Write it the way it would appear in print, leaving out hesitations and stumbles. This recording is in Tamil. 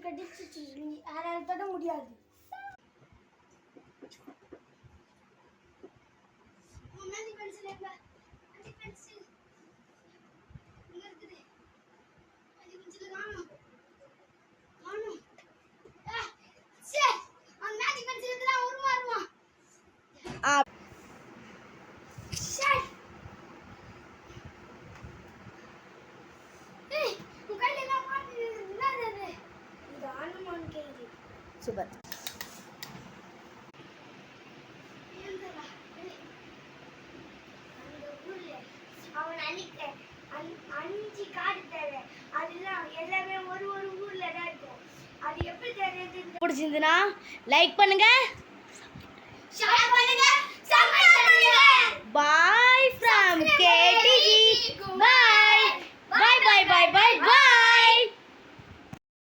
கடிச்சிச்சு யாராலும் தொட முடியாது. மேஜிக் பென்சில் எங்க? மேஜிக் பென்சில் எங்க இருக்குது? மேஜிக் பென்சில் காணோம். சே அந்த மேஜிக் பென்சில் இதுல உருமாறுமா? சே ஏய் உன் கையில என்ன மாட்டுது? என்னது இது? இது ஆனுமான் கைது. சூப்பர். அவன் அன்னைக்கு 5 கார்டு தேவை. அதெல்லாம் எல்லாமே ஒரு ஒரு ஊர்ல தான் இருக்கும். அது எப்படி தெரியுது? பிடிச்சிருந்துன்னா லைக் பண்ணுங்க, ஷேர் பண்ணுங்க, சப்ஸ்கிரைப் பண்ணுங்க. Bye from K